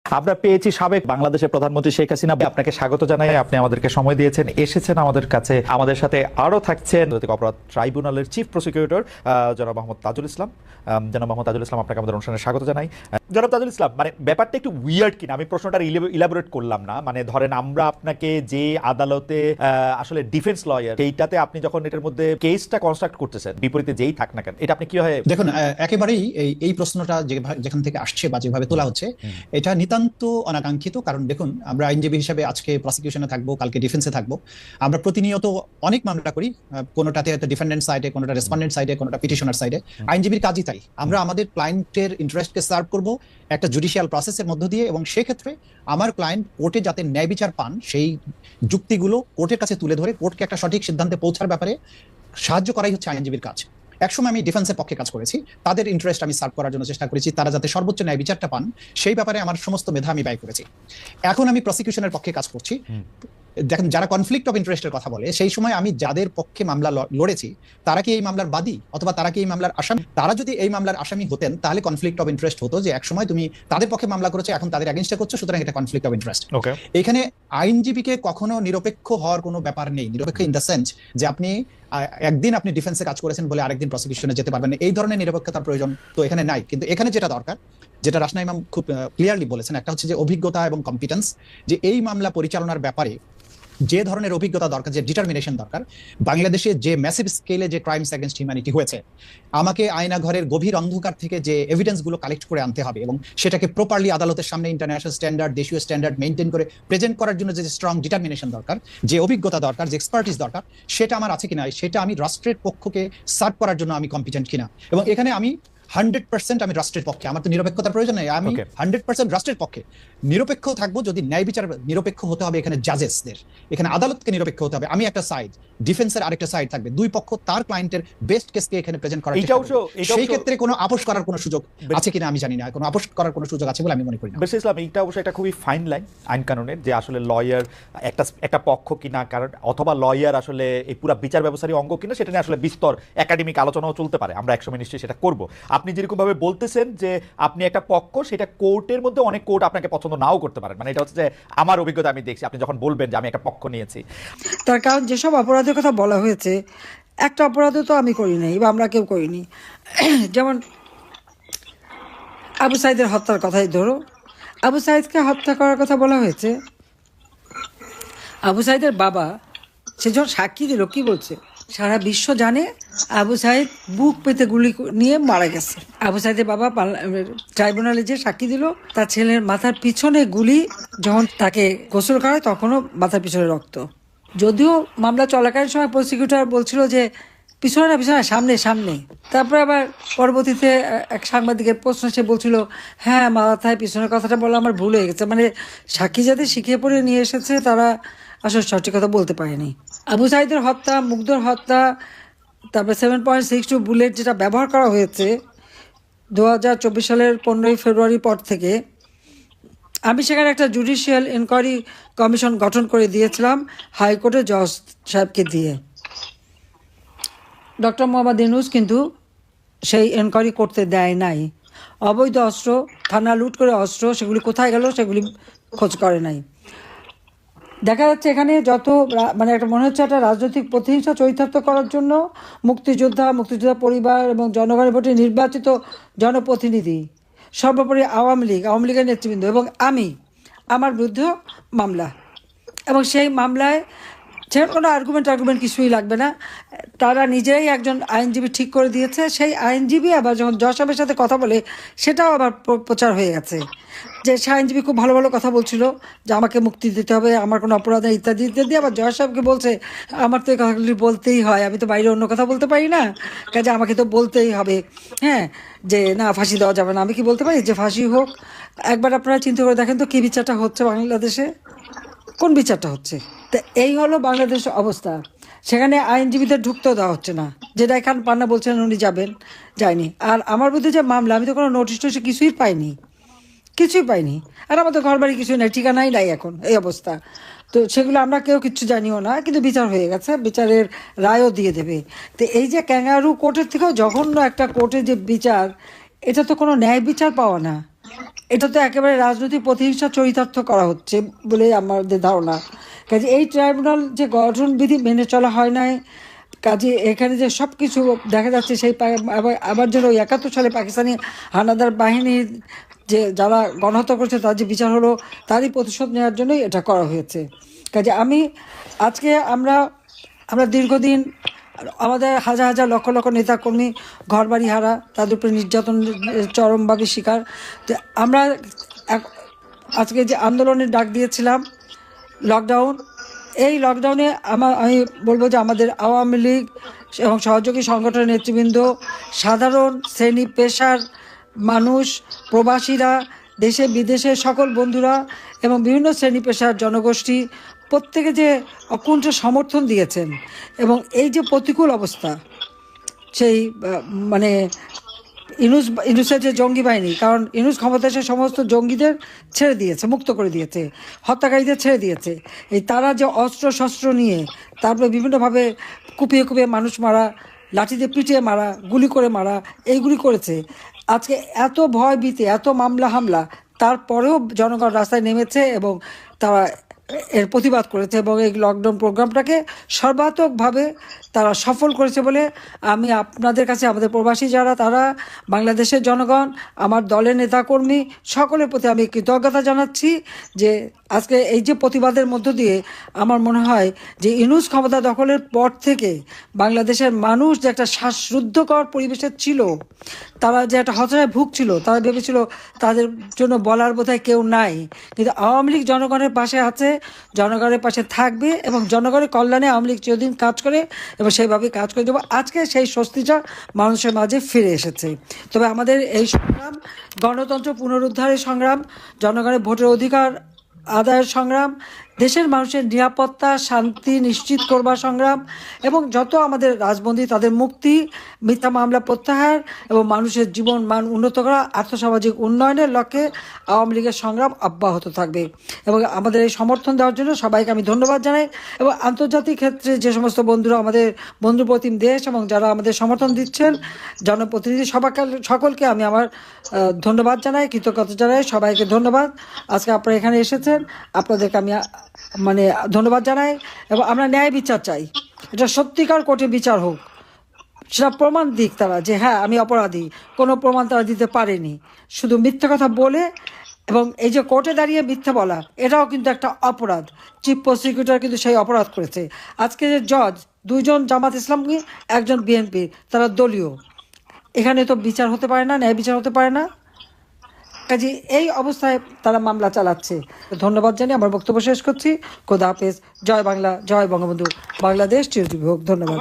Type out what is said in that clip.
আমরা পেয়েছি সাবেক বাংলাদেশের প্রধানমন্ত্রী শেখ হাসিনা। আপনাকে স্বাগত জানাই, আপনি আমাদেরকে সময় দিয়েছেন, এসেছেন আমাদের কাছে। আমাদের সাথে আরো থাকছেন অপরাধ ট্রাইব্যুনালের চিফ প্রসিকিউটর জনাব মোহাম্মদ তাজুল ইসলাম। জনাব মোহাম্মদ তাজুল ইসলাম, আপনাকে আমাদের অনুষ্ঠানে স্বাগত জানাই। জনাব তাজুল ইসলাম, মানে ব্যাপারটা একটু উইয়ার্ড কিনা, আমি প্রশ্নটা ইলাবোরেট করলাম না। মানে ধরেন আমরা আপনাকে যে আদালতে আসলে ডিফেন্স লয়ার, সেইটাতে আপনি যখন এটার মধ্যে কেসটা কনস্ট্রাক্ট করতেছেন, বিপরীতে যেই থাক না কেন, এটা আপনি কিভাবে দেখুন? একেবারেই এই প্রশ্নটা যেখান থেকে আসছে বা যেভাবে তোলা হচ্ছে, এটা নিতান্ত অনাকাঙ্ক্ষিত। কারণ দেখুন, আমরা আইনজীবী হিসেবে আজকে প্রসিকিউশনে থাকবো, কালকে ডিফেন্সে থাকবো। আমরা প্রতিনিয়ত অনেক মামলা করি, কোনোটাতে ডিফেন্ডেন্ট সাইডে, কোনোটা রেসপন্ডেন্ট সাইডে, কোনোটা পিটিশনার সাইডে। আইনজীবীর কাজই তাই। আমরা আমাদের ক্লায়েন্টের ইন্টারেস্টকে সার্ভ করব একটা জুডিশিয়াল প্রসেসের মধ্য দিয়ে, এবং সেক্ষেত্রে আমার ক্লায়েন্ট কোর্টে যাতে ন্যায় বিচার পান, সেই যুক্তিগুলো কোর্টের কাছে তুলে ধরে কোর্টকে একটা সঠিক সিদ্ধান্তে পৌঁছার ব্যাপারে সাহায্য করাই হচ্ছে আইনজীবীর কাজ। একসময় আমি ডিফেন্সের পক্ষে কাজ করেছি, তাদের ইন্টারেস্ট আমি সার্ভ করার জন্য চেষ্টা করেছি, তারা যাতে সর্বোচ্চ ন্যায় বিচারটা পান সেই ব্যাপারে আমার সমস্ত মেধা আমি ব্যয় করেছি। এখন আমি প্রসিকিউশনের পক্ষে কাজ করছি। দেখেন, যারা কনফ্লিক্ট অফ ইন্টারেস্টের কথা বলে, সেই সময় আমি যাদের পক্ষে মামলা লড়েছি তারা কি এই মামলার বাদী অথবা তারা কি এই মামলার আসামি? তারা যদি এই মামলার আসামি হতেন তাহলে কনফ্লিক্ট অফ ইন্টারেস্ট হতো, যে একসময় তুমি তাদের পক্ষে মামলা করেছো, এখন তাদের এগেইনস্টে করছো, সুতরাং এটা কনফ্লিক্ট অফ ইন্টারেস্ট। এখানে আইনজীবীকে কখনো নিরপেক্ষ হওয়ার কোনো ব্যাপার নেই। নিরপেক্ষ ইন দ্য সেন্স যে আপনি একদিন আপনি ডিফেন্সে কাজ করেছেন বলে আরেকদিন প্রসিকিউশনে যেতে পারবেন না, এই ধরনের নিরপেক্ষতার প্রয়োজন তো এখানে নাই। কিন্তু এখানে যেটা দরকার, যেটা রাসনা ইমাম খুব ক্লিয়ারলি বলেছেন, একটা হচ্ছে যে অভিজ্ঞতা এবং কম্পিটেন্স। যে এই মামলা পরিচালনার ব্যাপারে যে ধরনের অভিজ্ঞতা দরকার, যে ডিটারমিনেশন দরকার, বাংলাদেশে যে ম্যাসিভ স্কেলে যে ক্রাইমস এগেইনস্ট হিউম্যানিটি হয়েছে, আমাকে আয়নাঘরের গভীর অন্ধকার থেকে যে এভিডেন্সগুলো কালেক্ট করে আনতে হবে এবং সেটাকে প্রপারলি আদালতের সামনে ইন্টারন্যাশনাল স্ট্যান্ডার্ড, দেশীয় স্ট্যান্ডার্ড মেনটেন করে প্রেজেন্ট করার জন্য যে স্ট্রং ডিটারমিনেশন দরকার, যে অভিজ্ঞতা দরকার, যে এক্সপার্টিস দরকার, সেটা আমার আছে কিনা, সেটা আমি রাষ্ট্রের পক্ষকে সার্ভ করার জন্য আমি কম্পিটেন্ট কিনা। এবং এখানে আমি 100% আমি রাষ্ট্রের পক্ষে, আমার তো নিরপেক্ষতার প্রয়োজন নেই, আমি 100% রাষ্ট্রের পক্ষে নিরপেক্ষ থাকবো। যদি ন্যায় বিচার নিরপেক্ষ হতে হবে, এখানে জাজেসদের, এখানে আদালতকে নিরপেক্ষ হতে হবে। আমি একটা সাইড, ডিফেন্সের আরেকটা সাইড থাকবে, দুই পক্ষ তার ক্লায়েন্টের বেস্ট কেসকে এখানে প্রেজেন্ট করার চেষ্টা করবে। সেই ক্ষেত্রে কোনো আপোষ করার কোনো সুযোগ আছে কিনা আমি জানি না, কোনো আপোষ করার কোনো সুযোগ আছে বলে আমি মনে করি না। বেশ ইসলাম, এইটা অবশ্যই একটা খুবই ফাইন লাইন আইন কানুনের, যে আসলে লয়ার একটা পক্ষ কিনা, কারণ অথবা লয়ার আসলে এই পুরো বিচার ব্যবস্থারই অঙ্গ কিনা, সেটা নিয়ে আসলে বিস্তর একাডেমিক আলোচনাও চলতে পারে। আমরা একসময় নিশ্চয়ই সেটা করব। আপনি যেরকম ভাবে বলতেছেন যে আপনি একটা পক্ষ, সেটা কোর্টের মধ্যে অনেক কোর্ট আপনাকে পছন্দ নাও করতে পারেন। মানে এটা হচ্ছে যে আমার অভিজ্ঞতা আমি দেখছি, আপনি যখন বলবেন যে আমি একটা পক্ষ নিয়েছি, তার কারণ যেসব অপরাধের কথা বলা হয়েছে, একটা অপরাধও তো আমি করি নাই বা আমরা কেউ করিনি। যেমন আবু সাইদের হত্যার কথাই ধরো, আবু সাইদকে হত্যা করার কথা বলা হয়েছে। আবু সাইদের বাবা সে যখন সাক্ষী দিল, কি বলছে? সারা বিশ্ব জানে আবু সাইদ বুক পেতে গুলি নিয়ে মারা গেছে। আবু সাইদের বাবা ট্রাইব্যুনালে যে সাক্ষী দিল, তার ছেলের মাথার পিছনে গুলি, যখন তাকে গোসল করায় তখনও মাথার পিছনে রক্ত। যদিও মামলা চলাকালীন সময় প্রসিকিউটর বলছিল যে পিছনে না, পিছনে সামনে সামনে। তারপরে আবার পরবর্তীতে এক সাংবাদিকের প্রশ্ন, সে বলছিল হ্যাঁ মাথায় পিছনের কথাটা বলা আমার ভুল হয়ে গেছে। মানে সাক্ষী যাদের শিখিয়ে পড়ে নিয়ে এসেছে তারা আসলে সঠিক কথা বলতে পারেনি। আবু সাইদের হত্যা, মুগ্ধর হত্যা, তারপরে 7.62 বুলেট যেটা ব্যবহার করা হয়েছে 2024 সালের 15 ফেব্রুয়ারি পর থেকে, আমি সেখানে একটা জুডিশিয়াল ইনকোয়ারি কমিশন গঠন করে দিয়েছিলাম হাইকোর্টের জজ সাহেবকে দিয়ে। ডক্টর মোহাম্মদ ইউনূস কিন্তু সেই এনকোয়ারি করতে দেয় নাই। অবৈধ অস্ত্র, থানা লুট করে অস্ত্র, সেগুলি কোথায় গেল সেগুলি খোঁজ করে নাই। দেখা যাচ্ছে এখানে যত মানে একটা মনে হচ্ছে একটা রাজনৈতিক প্রতিহিংসা চরিতার্থ করার জন্য মুক্তিযোদ্ধা পরিবার এবং জনগণের ভোটে নির্বাচিত জনপ্রতিনিধি, সর্বোপরি আওয়ামী লীগের নেতৃবৃন্দ এবং আমার বিরুদ্ধে মামলা, এবং সেই মামলায় সেখানে কোনো আর্গুমেন্ট কিছুই লাগবে না। তারা নিজেই একজন আইনজীবী ঠিক করে দিয়েছে। সেই আইনজীবী আবার যখন জজ সাহেবের সাথে কথা বলে, সেটাও আবার প্রচার হয়ে গেছে যে সে আইনজীবী খুব ভালো ভালো কথা বলছিল যে আমাকে মুক্তি দিতে হবে, আমার কোনো অপরাধ নেই ইত্যাদি ইত্যাদি। আবার জজ সাহেবকে বলছে আমার তো এই কথাগুলি বলতেই হয়, আমি তো বাইরে অন্য কথা বলতে পারি না, কাজে আমাকে তো বলতেই হবে, হ্যাঁ, যে না ফাঁসি দেওয়া যাবে না। আমি কি বলতে পারি যে ফাঁসি হোক? একবার আপনারা চিন্তা করে দেখেন তো কী বিচারটা হচ্ছে বাংলাদেশে, কোন বিচারটা হচ্ছে? তো এই হলো বাংলাদেশের অবস্থা। সেখানে আইনজীবীদের ঢুকতেও দেওয়া হচ্ছে না, যেটা এখান পান্না বলছেন উনি যায়নি। আর আমার বিরুদ্ধে যে মামলা, আমি তো কোনো নোটিশ কিছুই পাইনি। আর আমাদের ঘর বাড়ি কিছুই নাই, ঠিকানাই নাই এখন, এই অবস্থা। তো সেগুলো আমরা কেউ কিচ্ছু জানিও না, কিন্তু বিচার হয়ে গেছে, বিচারের রায়ও দিয়ে দেবে। তো এই যে ক্যাঙ্গারু কোর্টের থেকেও জঘন্য একটা কোর্টের যে বিচার, এটা তো কোনো ন্যায় বিচার পাওয়া না। এটা তো একেবারে রাজনৈতিক প্রতিহিংসা চরিতার্থ করা হচ্ছে বলে আমাদের ধারণা। কাজে এই ট্রাইব্যুনাল যে গঠনবিধি মেনে চলা হয় নাই, কাজে এখানে যে সব কিছু দেখা যাচ্ছে সেই আবার যেন ওই 71 সালে পাকিস্তানি হানাদার বাহিনীর যে যারা গণহত্যা করেছে তার যে বিচার হলো তারই প্রতিশোধ নেওয়ার জন্যই এটা করা হয়েছে। কাজে আজকে আমরা দীর্ঘদিন আমাদের হাজার হাজার লক্ষ লক্ষ নেতাকর্মী ঘরবাড়ি হারা, তাদের উপরে নির্যাতন চরমভাবে শিকার। আমরা আজকে যে আন্দোলনের ডাক দিয়েছিলাম লকডাউন, এই লকডাউনে আমি বলবো যে আমাদের আওয়ামী লীগ এবং সহযোগী সংগঠনের নেতৃবৃন্দ, সাধারণ শ্রেণী পেশার মানুষ, প্রবাসীরা, দেশে বিদেশে সকল বন্ধুরা এবং বিভিন্ন শ্রেণী পেশার জনগোষ্ঠী প্রত্যেকে যে অকুণ্ঠ সমর্থন দিয়েছেন এবং এই যে প্রতিকূল অবস্থা, সেই মানে ইনুসের যে জঙ্গি বাহিনী, কারণ ইনুস ক্ষমতা এসে সমস্ত জঙ্গিদের ছেড়ে দিয়েছে, মুক্ত করে দিয়েছে, হত্যাকারীদের ছেড়ে দিয়েছে। এই তারা যে অস্ত্র শস্ত্র নিয়ে তারপরে বিভিন্নভাবে কুপিয়ে কুপিয়ে মানুষ মারা, লাঠিতে পিটিয়ে মারা, গুলি করে মারা, এইগুলি করেছে। আজকে এত ভয় ভীতি, এত মামলা হামলা, তারপরেও জনগণ রাস্তায় নেমেছে এবং তারা এর প্রতিবাদ করেছে এবং এই লকডাউন প্রোগ্রামটাকে সর্বাত্মকভাবে তারা সফল করেছে বলে আমি আপনাদের কাছে, আমাদের প্রবাসী যারা তারা, বাংলাদেশের জনগণ, আমার দলের নেতাকর্মী সকলের প্রতি আমি কৃতজ্ঞতা জানাচ্ছি যে আজকে এই যে প্রতিবাদের মধ্য দিয়ে আমার মনে হয় যে ইউনূস ক্ষমতা দখলের পর থেকে বাংলাদেশের মানুষ যে একটা শ্বাসরুদ্ধকর পরিবেশে ছিল, তারা যে একটা হতাশায় ভুগছিল, তারা ভেবেছিল তাদের জন্য বলার বোধহয় কেউ নাই, কিন্তু আওয়ামী লীগ জনগণের পাশে আছে, জনগণের পাশে থাকবে এবং জনগণের কল্যাণে আওয়ামী লীগ চিরদিন কাজ করে এবং সেইভাবে কাজ করে দেবো। আজকে সেই স্বস্তিটা মানুষের মাঝে ফিরে এসেছে। তবে আমাদের এই সংগ্রাম গণতন্ত্র পুনরুদ্ধারের সংগ্রাম, জনগণের ভোটের অধিকার আদায়ের সংগ্রাম, দেশের মানুষের নিরাপত্তা শান্তি নিশ্চিত করবার সংগ্রাম এবং যত আমাদের রাজবন্দী তাদের মুক্তি, মিথ্যা মামলা প্রত্যাহার এবং মানুষের জীবন মান উন্নত করা, আর্থসামাজিক উন্নয়নের লক্ষ্যে আওয়ামী লীগের সংগ্রাম অব্যাহত থাকবে। এবং আমাদের এই সমর্থন দেওয়ার জন্য সবাইকে আমি ধন্যবাদ জানাই এবং আন্তর্জাতিক ক্ষেত্রে যে সমস্ত বন্ধুরা, আমাদের বন্ধুপ্রতিম দেশ এবং যারা আমাদের সমর্থন দিচ্ছেন, জনপ্রতিনিধি সকলকে আমি আমার ধন্যবাদ জানাই, কৃতজ্ঞতা জানাই, সবাইকে ধন্যবাদ। আজকে আপনারা এখানে এসেছেন, আপনাদেরকে আমি ধন্যবাদ জানাই এবং আমরা ন্যায় বিচার চাই। এটা সত্যিকার কোর্টে বিচার হোক, সেটা প্রমাণ দিক তারা যে হ্যাঁ আমি অপরাধী। কোনো প্রমাণ তারা দিতে পারেনি, শুধু মিথ্যা কথা বলে এবং এই যে কোর্টে দাঁড়িয়ে মিথ্যা বলা, এটাও কিন্তু একটা অপরাধ। চিফ প্রসিকিউটর কিন্তু সেই অপরাধ করেছে। আজকে যে জজ, 2 জন জামাত ইসলামী, 1 জন বিএনপি, তারা দলীয়। এখানে তো বিচার হতে পারে না, ন্যায় বিচার হতে পারে না। কাজে এই অবস্থায় তারা মামলা চালাচ্ছে। ধন্যবাদ জানিয়ে আমার বক্তব্য শেষ করছি। খোদা হাফেজ। জয় বাংলা, জয় বঙ্গবন্ধু, বাংলাদেশ চিরজীবী হোক। ধন্যবাদ।